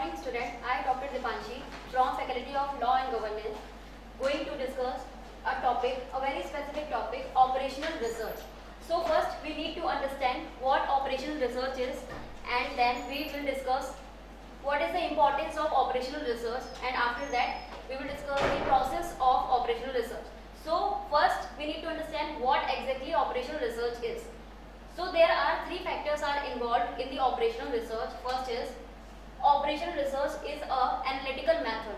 morning student, I Dr. Dipanshi from Faculty of Law and Governance going to discuss a topic, a very specific topic, operational research. So first we need to understand what operational research is, and then we will discuss what is the importance of operational research, and after that we will discuss the process of operational research. So first we need to understand what exactly operational research is. So there are three factors are involved in the operational research. First is operational research is a analytical method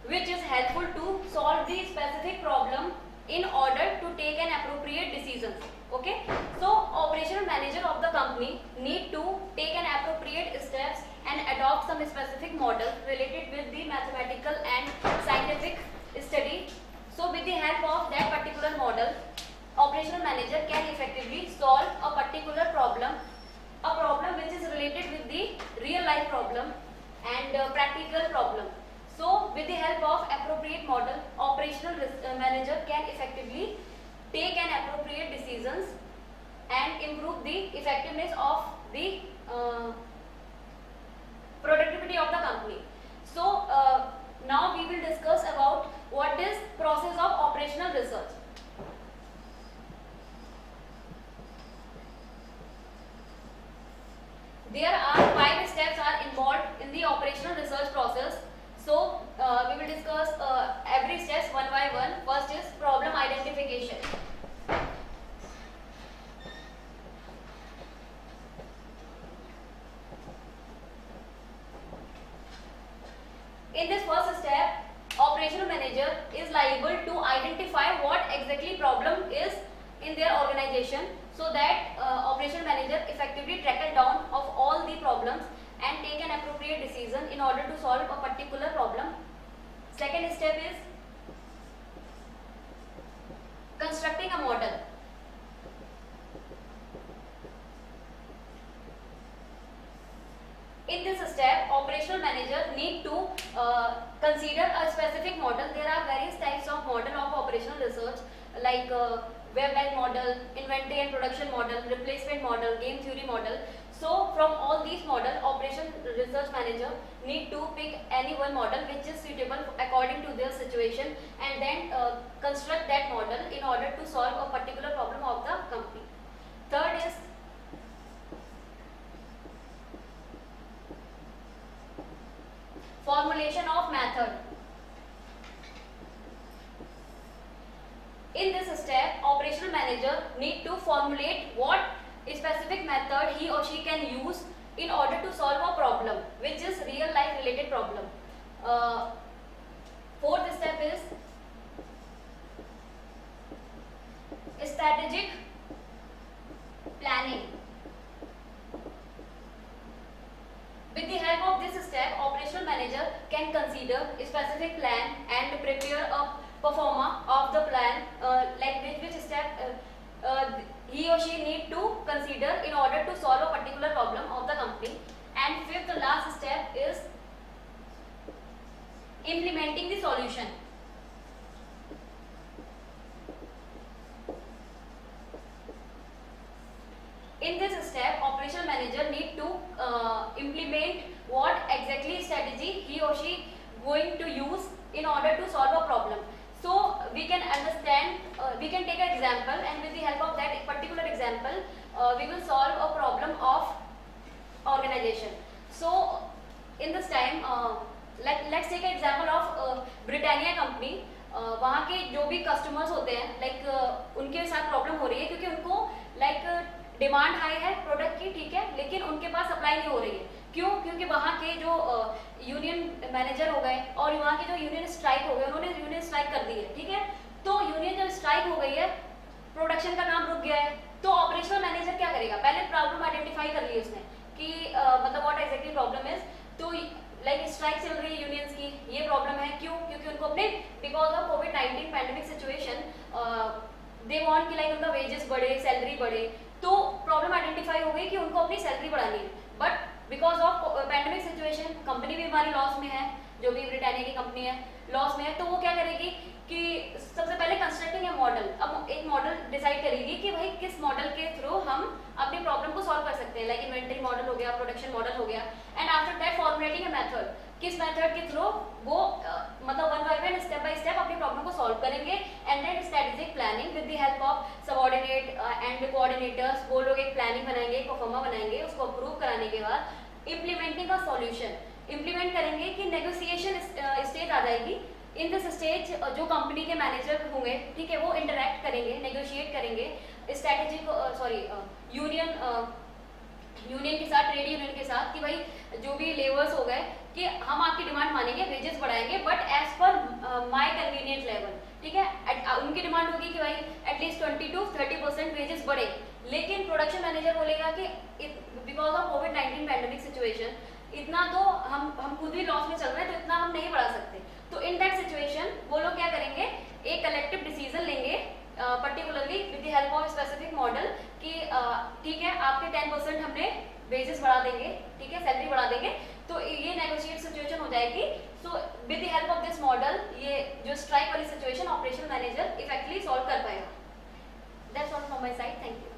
which is helpful to solve the specific problem in order to take an appropriate decisions. Okay, so operational manager of the company need to take an appropriate steps and adopt some specific model related with the mathematical and scientific study. So with the help of that particular model, operational manager can effectively solve a particular problem, a problem which is related with the real life problem and practical problem. So with the help of appropriate model, operational manager can effectively take an appropriate decisions and improve the effectiveness of the productivity of the company. So now we will discuss about what is process of operational research. There are 5 steps are involved in the operational research process. So we will discuss every steps one by one. First is problem identification. In this first step, operational manager is liable to identify what exactly problem is in their organization, so that operational manager effectively track down of all the problems and take an appropriate decision in order to solve a particular problem. Second step is constructing a model. In this step, operational manager need to consider a specific model. There are various types of model of operational research, like web-like model, inventory and production model, replacement model, game theory model. So from all these models, operation research manager need to pick any one model which is suitable according to their situation, and then construct that model in order to solve a particular problem of the company. Third is formulation of method. In this step, operational manager need to formulate what specific method he or she can use in order to solve a problem which is real life related problem. Fourth step is strategic planning. With the help of this step, operational manager can consider a specific plan and prepare a performer of the plan, like which step he or she need to consider in order to solve a particular problem of the company. And fifth, the last step is implementing the solution. In this step, operational manager need to implement what exactly strategy he or she going to use in order to solve a problem. So we can understand, we can take an example, and with the help of that particular example, we will solve a problem of organization. So in this time, let's take an example of Britannia company. वहाँ के जो भी customers होते हैं, like उनके साथ problem हो रही है क्योंकि उनको लाइक डिमांड हाई है प्रोडक्ट की, ठीक है, लेकिन उनके पास सप्लाई नहीं हो रही है. क्यों? क्योंकि वहाँ के जो यूनियन मैनेजर हो गए और वहाँ के जो यूनियन स्ट्राइक हो गए, उन्होंने यूनियन स्ट्राइक कर दी है, ठीक है. तो यूनियन जब स्ट्राइक हो गई है, प्रोडक्शन का काम रुक गया है, तो ऑपरेशनल मैनेजर क्या करेगा? पहले प्रॉब्लम आइडेंटिफाई कर ली उसने कि मतलब व्हाट एग्जैक्टली प्रॉब्लम इज. तो लाइक स्ट्राइक चल रही है यूनियंस की, ये प्रॉब्लम है. क्यों? क्योंकि उनको अपने because of covid pandemic situation they want कि लाइक उनका वेजेस बढ़े, सैलरी बढ़े. तो प्रॉब्लम आइडेंटिफाई हो गई कि उनको अपनी सैलरी बढ़ानी है, but because of pandemic situation company भी हमारी लॉस में है, जो भी ब्रिटानिया की कंपनी है लॉस में है. तो वो क्या करेगी कि सबसे पहले कंस्ट्रक्टिंग ए मॉडल. अब एक मॉडल डिजाइन डिसाइड करेगी कि भाई किस मॉडल के थ्रू हम अपनी प्रॉब्लम को सॉल्व कर सकते हैं, लाइक इन्वेंटरी मॉडल हो गया, प्रोडक्शन मॉडल हो गया, and after that formulating a method, किस मेथड के थ्रू वो मतलब one by one step by step अपनी प्रॉब्लम को सॉल्व करेंगे, and then strategic planning with the help of subordinate and coordinators, वो लोग एक प्लानिंग बनाएंगे, एक परफॉर्मा बनाएंगे, उसको अप्रूव कराने के बाद इम्प्लीमेंटिंग अ सॉल्यूशन, इम्प्लीमेंट करेंगे कि नेगोशिएशन स्टेज आ जाएगी। इन दिस स्टेज जो कंपनी के मैनेजर होंगे, ठीक है, वो इंटरेक्ट करेंगे, नेगोशिएट करेंगे स्ट्रेटेजिक यूनियन के साथ, ट्रेड यूनियन के साथ, कि भाई जो भी लेबर्स हो गए कि हम आपकी डिमांड मानेंगे, वेजेस बढ़ाएंगे, but as per my convenient level, ठीक है। उनकी डिमांड होगी कि भाई एटलीस्ट 20 to 30% वेजेस बढ़े, लेकिन प्रोडक्शन मैनेजर बोलेगा कि because of covid pandemic situation इतना तो हम खुद भी लॉस में चल रहे हैं, तो इतना हम नहीं बढ़ा सकते। तो इन दैट सिचुएशन वो लोग क्या करेंगे, एक कलेक्टिव डिसीजन लेंगे, particularly with the help of specific model, कि ठीक है आपके 10% हमने वेजेस बढ़ा देंगे, ठीक है, सैलरी बढ़ा देंगे, तो ये नेगोशिएट सिचुएशन हो जाएगी। So with the help of this model ये जो स्ट्राइक वाली situation operation manager effectively solve कर पाएगा। That's all from my side, thank you.